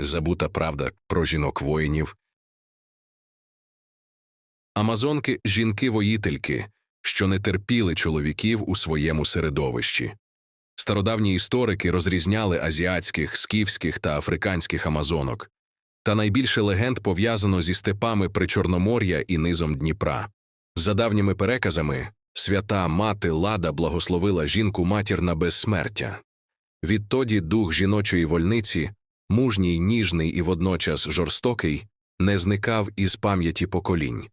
Забута правда про жінок-воїнів. Амазонки – жінки-воїтельки, що не терпіли чоловіків у своєму середовищі. Стародавні історики розрізняли азіатських, скіфських та африканських амазонок. Та найбільше легенд пов'язано зі степами Причорномор'я і низом Дніпра. За давніми переказами, свята мати Лада благословила жінку-матір на безсмертя. Відтоді дух жіночої вольниці, мужній, ніжний і водночас жорстокий, не зникав із пам'яті поколінь.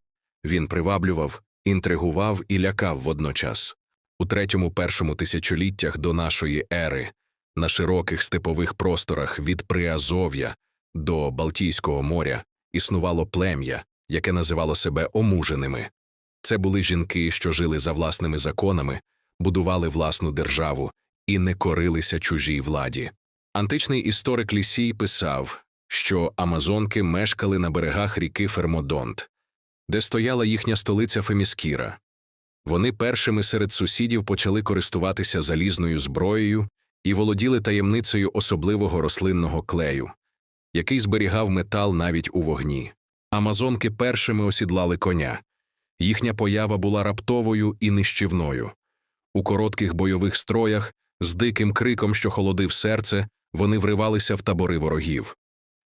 Він приваблював, інтригував і лякав водночас. У 3-1 тисячоліттях до нашої ери на широких степових просторах від Приазов'я до Балтійського моря існувало плем'я, яке називало себе омуженими. Це були жінки, що жили за власними законами, будували власну державу і не корилися чужій владі. Античний історик Лісій писав, що амазонки мешкали на берегах ріки Фермодонт, де стояла їхня столиця Феміскіра. Вони першими серед сусідів почали користуватися залізною зброєю і володіли таємницею особливого рослинного клею, який зберігав метал навіть у вогні. Амазонки першими осідлали коня. Їхня поява була раптовою і нищівною. У коротких бойових строях, з диким криком, що холодив серце, вони вривалися в табори ворогів.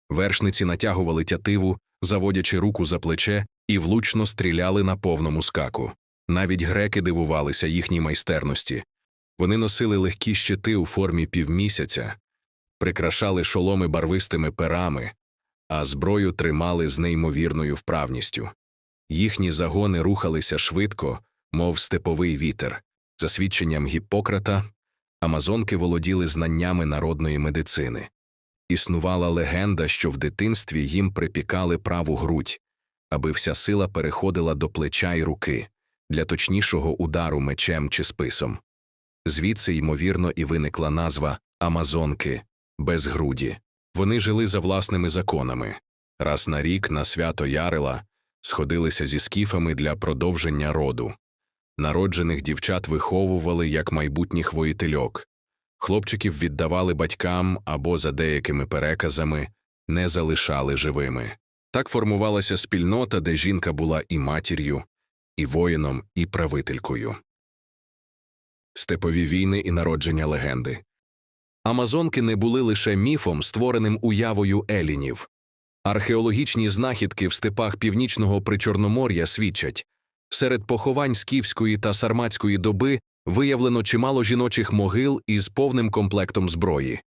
Вершниці натягували тятиву, заводячи руку за плече, і влучно стріляли на повному скаку. Навіть греки дивувалися їхній майстерності. Вони носили легкі щити у формі півмісяця, прикрашали шоломи барвистими перами, а зброю тримали з неймовірною вправністю. Їхні загони рухалися швидко, мов степовий вітер. За свідченням Гіппократа, амазонки володіли знаннями народної медицини. Існувала легенда, що в дитинстві їм припікали праву грудь, аби вся сила переходила до плеча й руки, для точнішого удару мечем чи списом. Звідси, ймовірно, і виникла назва «амазонки» – безгруді. Вони жили за власними законами. Раз на рік на свято Ярила сходилися зі скіфами для продовження роду. Народжених дівчат виховували як майбутніх воїтельок. Хлопчиків віддавали батькам або, за деякими переказами, не залишали живими. Так формувалася спільнота, де жінка була і матір'ю, і воїном, і правителькою. Степові війни і народження легенди. Амазонки не були лише міфом, створеним уявою елінів. Археологічні знахідки в степах північного Причорномор'я свідчать, серед поховань скіфської та сарматської доби виявлено чимало жіночих могил із повним комплектом зброї.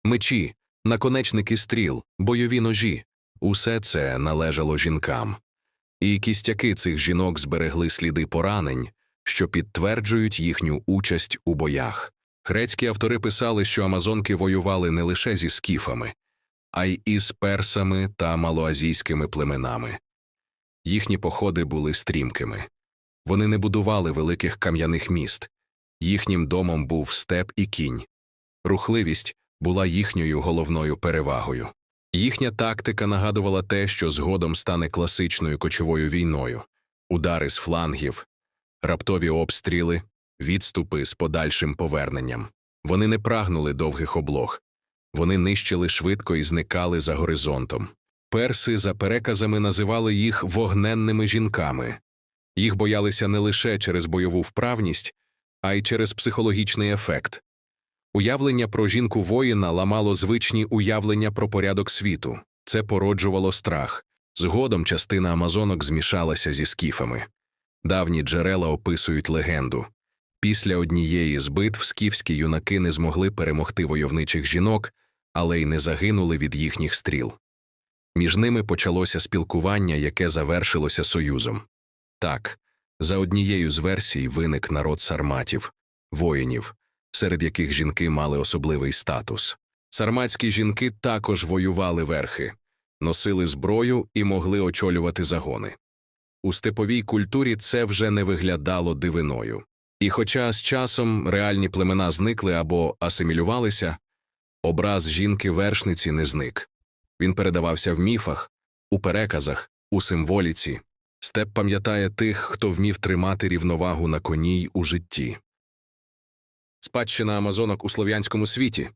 Мечі, наконечники стріл, бойові ножі – усе це належало жінкам. І кістяки цих жінок зберегли сліди поранень, що підтверджують їхню участь у боях. Грецькі автори писали, що амазонки воювали не лише зі скіфами, а й із персами та малоазійськими племенами. Їхні походи були стрімкими. Вони не будували великих кам'яних міст. Їхнім домом був степ і кінь. Рухливість була їхньою головною перевагою. Їхня тактика нагадувала те, що згодом стане класичною кочовою війною. Удари з флангів, раптові обстріли, відступи з подальшим поверненням. Вони не прагнули довгих облог. Вони нищили швидко і зникали за горизонтом. Перси, за переказами, називали їх вогненними жінками. Їх боялися не лише через бойову вправність, а й через психологічний ефект. Уявлення про жінку-воїна ламало звичні уявлення про порядок світу. Це породжувало страх. Згодом частина амазонок змішалася зі скіфами. Давні джерела описують легенду. Після однієї з битв скіфські юнаки не змогли перемогти войовничих жінок, але й не загинули від їхніх стріл. Між ними почалося спілкування, яке завершилося союзом. Так, за однією з версій виник народ сарматів, воїнів, серед яких жінки мали особливий статус. Сарматські жінки також воювали верхи, носили зброю і могли очолювати загони. У степовій культурі це вже не виглядало дивиною. І хоча з часом реальні племена зникли або асимілювалися, образ жінки-вершниці не зник. Він передавався в міфах, у переказах, у символіці. Степ пам'ятає тих, хто вмів тримати рівновагу на коні й у житті. Спадщина амазонок у слов'янському світі.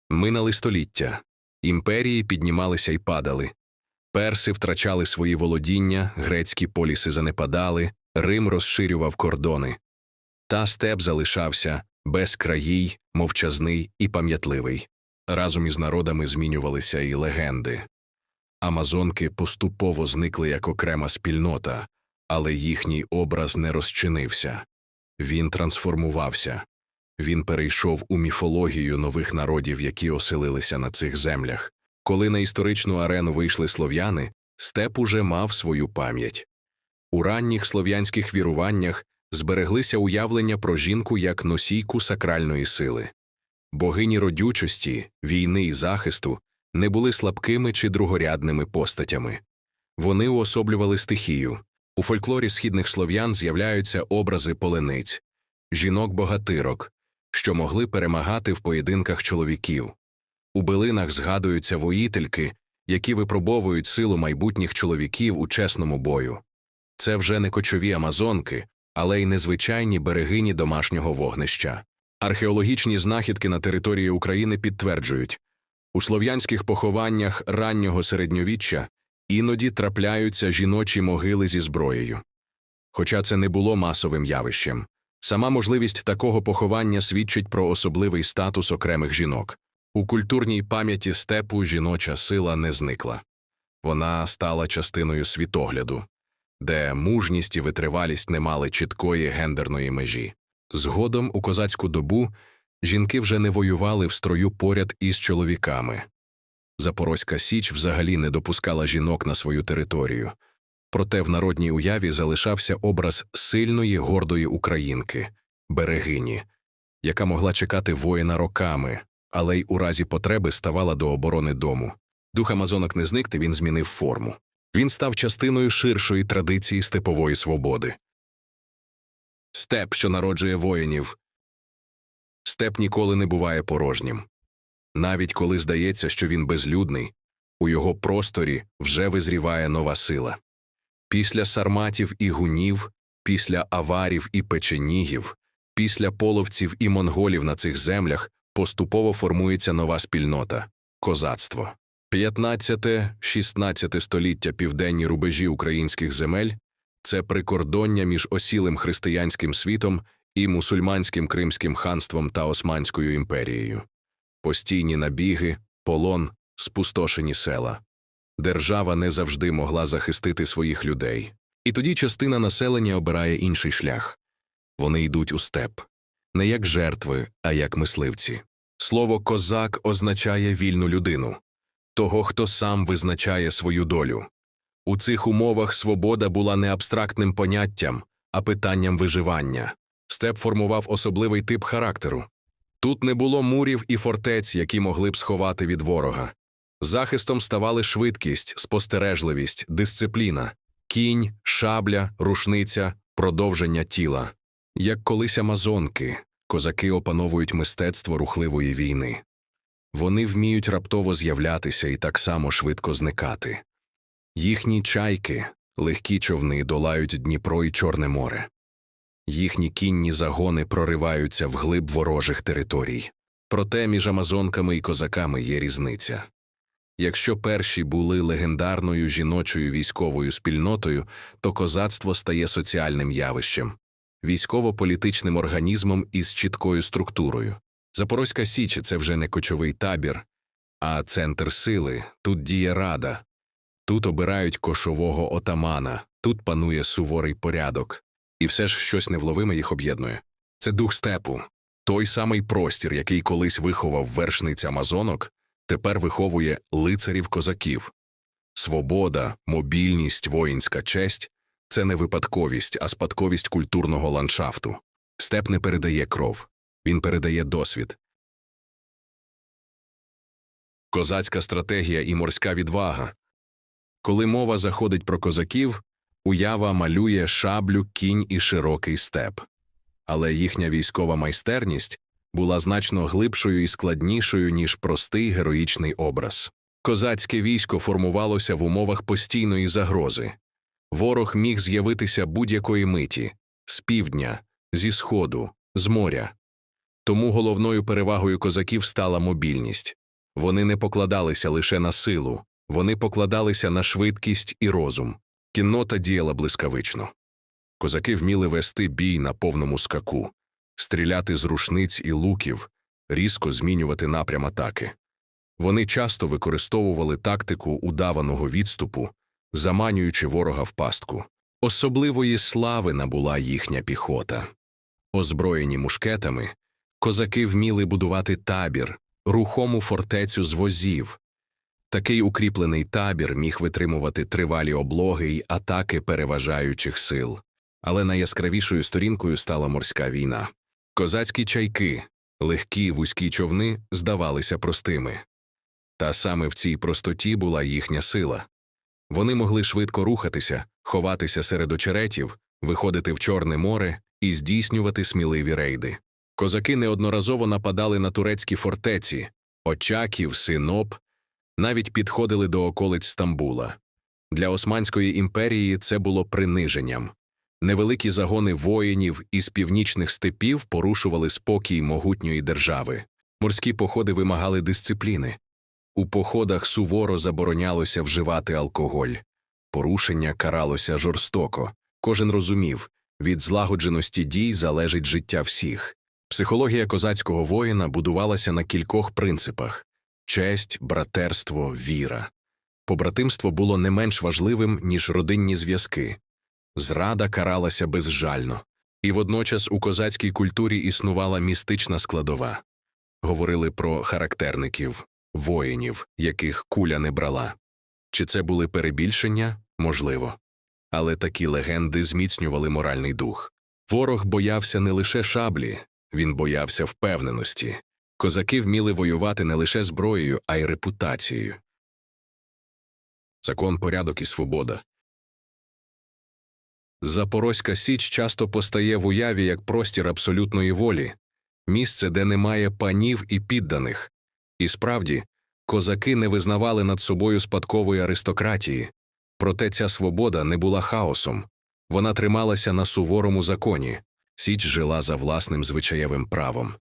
Минали століття. Імперії піднімалися й падали. Перси втрачали свої володіння, грецькі поліси занепадали, Рим розширював кордони. Та степ залишався безкраїй, мовчазний і пам'ятливий. Разом із народами змінювалися і легенди. Амазонки поступово зникли як окрема спільнота, але їхній образ не розчинився. Він трансформувався. Він перейшов у міфологію нових народів, які оселилися на цих землях. Коли на історичну арену вийшли слов'яни, степ уже мав свою пам'ять. У ранніх слов'янських віруваннях збереглися уявлення про жінку як носійку сакральної сили. Богині родючості, війни і захисту не були слабкими чи другорядними постатями. Вони уособлювали стихію. У фольклорі східних слов'ян з'являються образи полениць, жінок-богатирок, що могли перемагати в поєдинках чоловіків. У билинах згадуються воїтельки, які випробовують силу майбутніх чоловіків у чесному бою. Це вже не кочові амазонки, але й незвичайні берегині домашнього вогнища. Археологічні знахідки на території України підтверджують, у слов'янських похованнях раннього середньовіччя іноді трапляються жіночі могили зі зброєю. Хоча це не було масовим явищем, сама можливість такого поховання свідчить про особливий статус окремих жінок. У культурній пам'яті степу жіноча сила не зникла. Вона стала частиною світогляду, де мужність і витривалість не мали чіткої гендерної межі. Згодом у козацьку добу жінки вже не воювали в строю поряд із чоловіками. Запорозька Січ взагалі не допускала жінок на свою територію. Проте в народній уяві залишався образ сильної, гордої українки, берегині, яка могла чекати воїна роками, але й у разі потреби ставала до оборони дому. Дух амазонок не зник, він змінив форму. Він став частиною ширшої традиції степової свободи. Степ, що народжує воїнів. Степ ніколи не буває порожнім. Навіть коли здається, що він безлюдний, у його просторі вже визріває нова сила. Після сарматів і гунів, після аварів і печенігів, після половців і монголів на цих землях поступово формується нова спільнота – козацтво. 15-16 століття південні рубежі українських земель – це прикордоння між осілим християнським світом і мусульманським Кримським ханством та Османською імперією. Постійні набіги, полон, спустошені села. Держава не завжди могла захистити своїх людей. І тоді частина населення обирає інший шлях. Вони йдуть у степ. Не як жертви, а як мисливці. Слово «козак» означає вільну людину. Того, хто сам визначає свою долю. У цих умовах свобода була не абстрактним поняттям, а питанням виживання. Степ формував особливий тип характеру. Тут не було мурів і фортець, які могли б сховати від ворога. Захистом ставали швидкість, спостережливість, дисципліна, кінь, шабля, рушниця, продовження тіла. Як колись амазонки, козаки опановують мистецтво рухливої війни. Вони вміють раптово з'являтися і так само швидко зникати. Їхні чайки, легкі човни, долають Дніпро і Чорне море. Їхні кінні загони прориваються вглиб ворожих територій. Проте між амазонками і козаками є різниця. Якщо перші були легендарною жіночою військовою спільнотою, то козацтво стає соціальним явищем, військово-політичним організмом із чіткою структурою. Запорозька Січ – це вже не кочовий табір, а центр сили, тут діє рада. Тут обирають кошового отамана, тут панує суворий порядок. І все ж щось невловиме їх об'єднує. Це дух степу. Той самий простір, який колись виховав вершниць амазонок, тепер виховує лицарів-козаків. Свобода, мобільність, воїнська честь – це не випадковість, а спадковість культурного ландшафту. Степ не передає кров, він передає досвід. Козацька стратегія і морська відвага. Коли мова заходить про козаків, уява малює шаблю, кінь і широкий степ. Але їхня військова майстерність була значно глибшою і складнішою, ніж простий героїчний образ. Козацьке військо формувалося в умовах постійної загрози. Ворог міг з'явитися будь-якої миті – з півдня, зі сходу, з моря. Тому головною перевагою козаків стала мобільність. Вони не покладалися лише на силу, вони покладалися на швидкість і розум. Кіннота діяла блискавично. Козаки вміли вести бій на повному скаку, стріляти з рушниць і луків, різко змінювати напрям атаки. Вони часто використовували тактику удаваного відступу, заманюючи ворога в пастку. Особливої слави набула їхня піхота. Озброєні мушкетами, козаки вміли будувати табір, рухому фортецю з возів. Такий укріплений табір міг витримувати тривалі облоги й атаки переважаючих сил. Але найяскравішою сторінкою стала морська війна. Козацькі чайки, легкі вузькі човни, здавалися простими. Та саме в цій простоті була їхня сила. Вони могли швидко рухатися, ховатися серед очеретів, виходити в Чорне море і здійснювати сміливі рейди. Козаки неодноразово нападали на турецькі фортеці – Очаків, Синоп, навіть підходили до околиць Стамбула. Для Османської імперії це було приниженням. Невеликі загони воїнів із північних степів порушували спокій могутньої держави. Морські походи вимагали дисципліни. У походах суворо заборонялося вживати алкоголь. Порушення каралося жорстоко. Кожен розумів, від злагодженості дій залежить життя всіх. Психологія козацького воїна будувалася на кількох принципах – честь, братерство, віра. Побратимство було не менш важливим, ніж родинні зв'язки. Зрада каралася безжально. І водночас у козацькій культурі існувала містична складова. Говорили про характерників, воїнів, яких куля не брала. Чи це були перебільшення? Можливо. Але такі легенди зміцнювали моральний дух. Ворог боявся не лише шаблі, він боявся впевненості. Козаки вміли воювати не лише зброєю, а й репутацією. Закон, порядок і свобода. Запорозька Січ часто постає в уяві як простір абсолютної волі, місце, де немає панів і підданих. І справді, козаки не визнавали над собою спадкової аристократії. Проте ця свобода не була хаосом. Вона трималася на суворому законі. Січ жила за власним звичаєвим правом.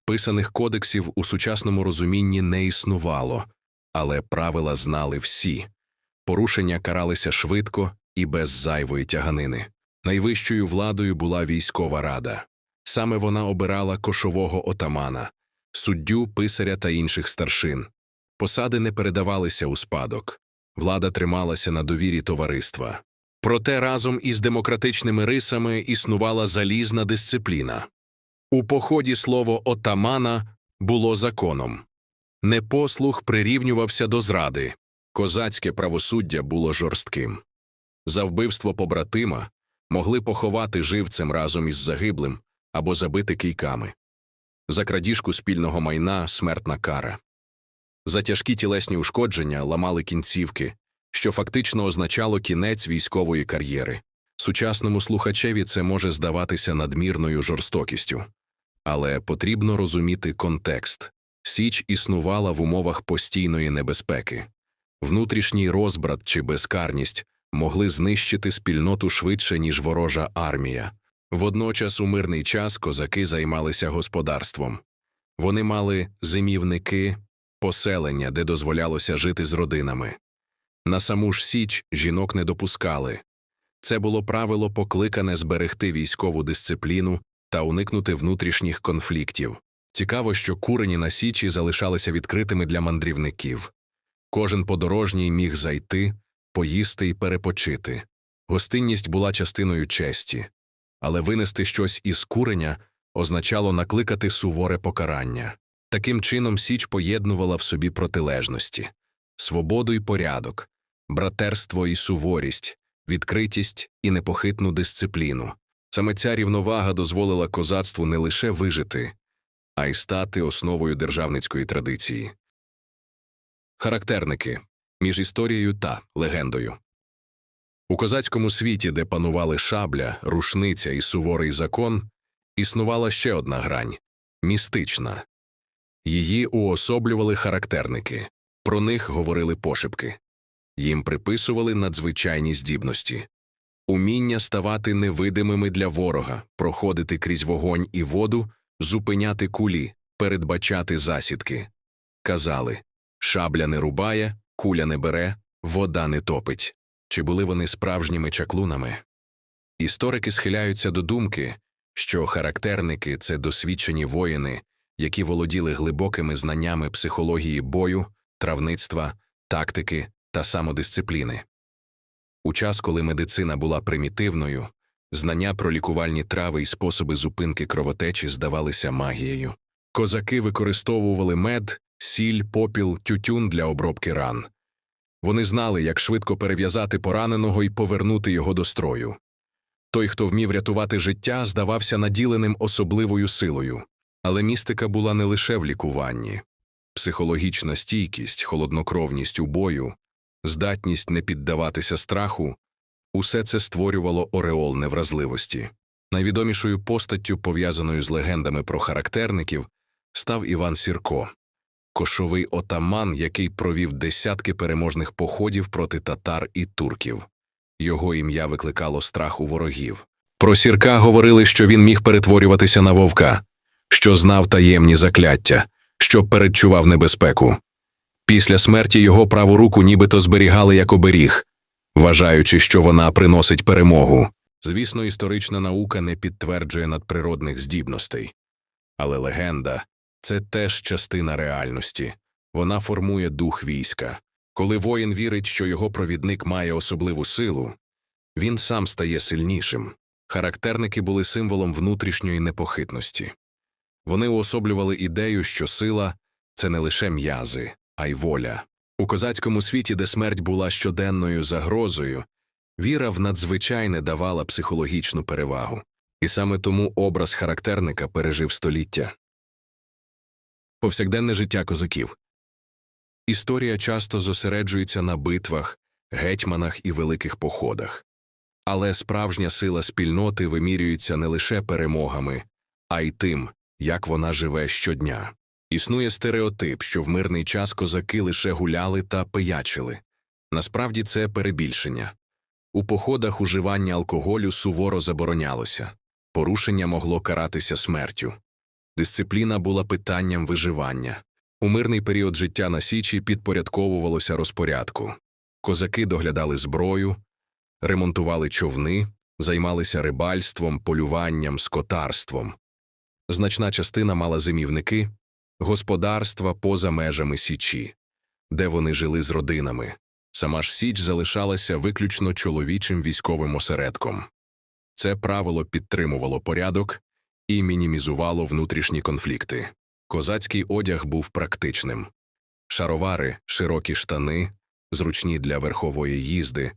Писаних кодексів у сучасному розумінні не існувало, але правила знали всі. Порушення каралися швидко і без зайвої тяганини. Найвищою владою була військова рада. Саме вона обирала кошового отамана, суддю, писаря та інших старшин. Посади не передавалися у спадок. Влада трималася на довірі товариства. Проте разом із демократичними рисами існувала залізна дисципліна. У поході слово «отамана» було законом. Непослух прирівнювався до зради. Козацьке правосуддя було жорстким. За вбивство побратима могли поховати живцем разом із загиблим або забити кийками. За крадіжку спільного майна – смертна кара. За тяжкі тілесні ушкодження ламали кінцівки, що фактично означало кінець військової кар'єри. Сучасному слухачеві це може здаватися надмірною жорстокістю. Але потрібно розуміти контекст. Січ існувала в умовах постійної небезпеки. Внутрішній розбрат чи безкарність могли знищити спільноту швидше, ніж ворожа армія. Водночас у мирний час козаки займалися господарством. Вони мали зимівники, поселення, де дозволялося жити з родинами. На саму ж Січ жінок не допускали. Це було правило, покликане зберегти військову дисципліну та уникнути внутрішніх конфліктів. Цікаво, що курені на Січі залишалися відкритими для мандрівників. Кожен подорожній міг зайти, поїсти і перепочити. Гостинність була частиною честі. Але винести щось із куреня означало накликати суворе покарання. Таким чином Січ поєднувала в собі протилежності – свободу і порядок, братерство і суворість, відкритість і непохитну дисципліну. Саме ця рівновага дозволила козацтву не лише вижити, а й стати основою державницької традиції. Характерники між історією та легендою. У козацькому світі, де панували шабля, рушниця і суворий закон, існувала ще одна грань – містична. Її уособлювали характерники, про них говорили пошепки. Їм приписували надзвичайні здібності. Уміння ставати невидимими для ворога, проходити крізь вогонь і воду, зупиняти кулі, передбачати засідки. Казали, Шабля не рубає, куля не бере, вода не топить. Чи були вони справжніми чаклунами? Історики схиляються до думки, що характерники – це досвідчені воїни, які володіли глибокими знаннями психології бою, травництва, тактики та самодисципліни. У час, коли медицина була примітивною, знання про лікувальні трави і способи зупинки кровотечі здавалися магією. Козаки використовували мед, сіль, попіл, тютюн для обробки ран. Вони знали, як швидко перев'язати пораненого і повернути його до строю. Той, хто вмів рятувати життя, здавався наділеним особливою силою. Але містика була не лише в лікуванні. Психологічна стійкість, холоднокровність у бою, здатність не піддаватися страху – усе це створювало ореол невразливості. Найвідомішою постаттю, пов'язаною з легендами про характерників, став Іван Сірко. Кошовий отаман, який провів десятки переможних походів проти татар і турків. Його ім'я викликало страх у ворогів. Про Сірка говорили, що він міг перетворюватися на вовка, що знав таємні закляття, що передчував небезпеку. Після смерті його праву руку нібито зберігали як оберіг, вважаючи, що вона приносить перемогу. Звісно, історична наука не підтверджує надприродних здібностей. Але легенда – це теж частина реальності. Вона формує дух війська. Коли воїн вірить, що його провідник має особливу силу, він сам стає сильнішим. Характерники були символом внутрішньої непохитності. Вони уособлювали ідею, що сила – це не лише м'язи, а й воля. У козацькому світі, де смерть була щоденною загрозою, віра в надзвичайне давала психологічну перевагу. І саме тому образ характерника пережив століття. Повсякденне життя козаків. Історія часто зосереджується на битвах, гетьманах і великих походах. Але справжня сила спільноти вимірюється не лише перемогами, а й тим, як вона живе щодня. Існує стереотип, що в мирний час козаки лише гуляли та пиячили. Насправді це перебільшення. У походах уживання алкоголю суворо заборонялося. Порушення могло каратися смертю. Дисципліна була питанням виживання. У мирний період життя на Січі підпорядковувалося розпорядку. Козаки доглядали зброю, ремонтували човни, займалися рибальством, полюванням, скотарством. Значна частина мала зимівники, господарства поза межами Січі, де вони жили з родинами. Сама ж Січ залишалася виключно чоловічим військовим осередком. Це правило підтримувало порядок і мінімізувало внутрішні конфлікти. Козацький одяг був практичним. Шаровари, широкі штани, зручні для верхової їзди,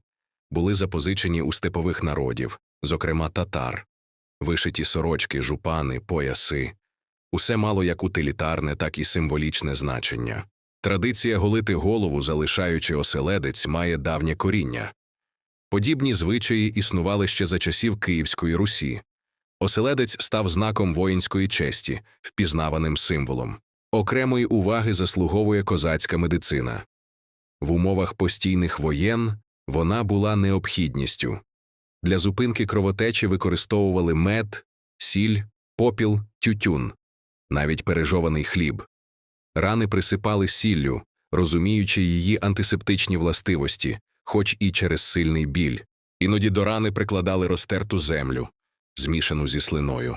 були запозичені у степових народів, зокрема татар. Вишиті сорочки, жупани, пояси – усе мало як утилітарне, так і символічне значення. Традиція голити голову, залишаючи оселедець, має давнє коріння. Подібні звичаї існували ще за часів Київської Русі. Оселедець став знаком воїнської честі, впізнаваним символом. Окремої уваги заслуговує козацька медицина. В умовах постійних воєн вона була необхідністю. Для зупинки кровотечі використовували мед, сіль, попіл, тютюн, навіть пережований хліб. Рани присипали сіллю, розуміючи її антисептичні властивості, хоч і через сильний біль. Іноді до рани прикладали розтерту землю, змішану зі слиною.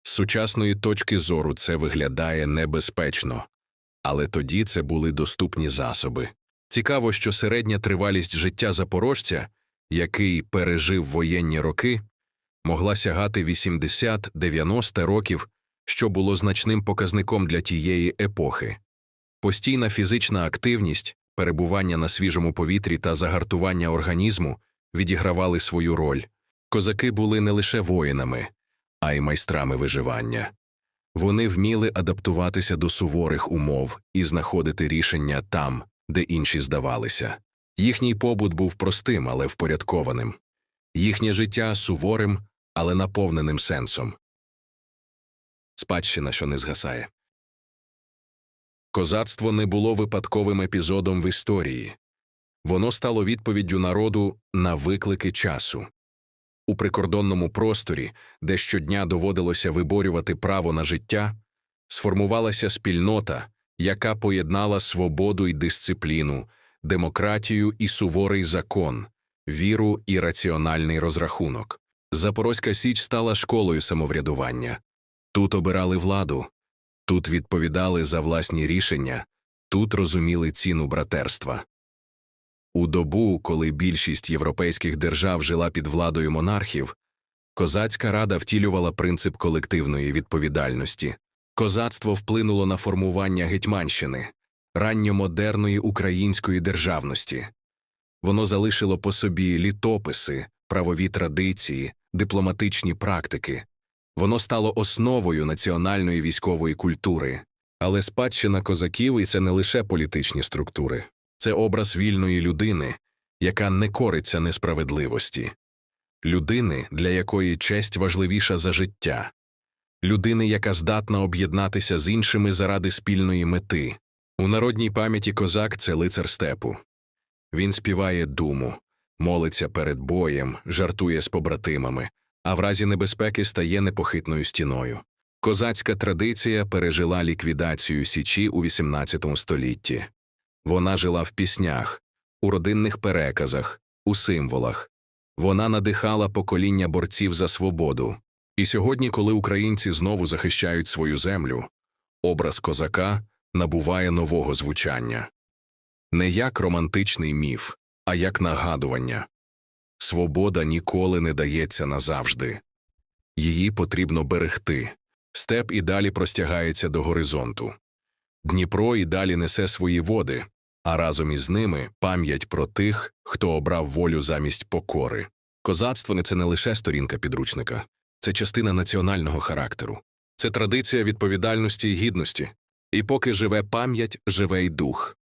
З сучасної точки зору це виглядає небезпечно, але тоді це були доступні засоби. Цікаво, що середня тривалість життя запорожця, який пережив воєнні роки, могла сягати 80-90 років, що було значним показником для тієї епохи. Постійна фізична активність, перебування на свіжому повітрі та загартування організму відігравали свою роль. Козаки були не лише воїнами, а й майстрами виживання. Вони вміли адаптуватися до суворих умов і знаходити рішення там, де інші здавалися. Їхній побут був простим, але впорядкованим. Їхнє життя суворим, але наповненим сенсом. Спадщина, що не згасає. Козацтво не було випадковим епізодом в історії. Воно стало відповіддю народу на виклики часу. У прикордонному просторі, де щодня доводилося виборювати право на життя, сформувалася спільнота, яка поєднала свободу і дисципліну, демократію і суворий закон, віру і раціональний розрахунок. Запорозька Січ стала школою самоврядування. Тут обирали владу, тут відповідали за власні рішення, тут розуміли ціну братерства. У добу, коли більшість європейських держав жила під владою монархів, Козацька рада втілювала принцип колективної відповідальності. Козацтво вплинуло на формування Гетьманщини, ранньомодерної української державності. Воно залишило по собі літописи, правові традиції, дипломатичні практики. Воно стало основою національної військової культури. Але спадщина козаків – і це не лише політичні структури. Це образ вільної людини, яка не кориться несправедливості. Людини, для якої честь важливіша за життя. Людини, яка здатна об'єднатися з іншими заради спільної мети. У народній пам'яті козак – це лицар степу. Він співає думу, молиться перед боєм, жартує з побратимами, а в разі небезпеки стає непохитною стіною. Козацька традиція пережила ліквідацію Січі у XVIII столітті. Вона жила в піснях, у родинних переказах, у символах. Вона надихала покоління борців за свободу. І сьогодні, коли українці знову захищають свою землю, образ козака набуває нового звучання. Не як романтичний міф, а як нагадування. Свобода ніколи не дається назавжди. Її потрібно берегти. Степ і далі простягається до горизонту. Дніпро і далі несе свої води, а разом із ними пам'ять про тих, хто обрав волю замість покори. Козацтво – це не лише сторінка підручника. Це частина національного характеру. Це традиція відповідальності і гідності. І поки живе пам'ять, живе й дух.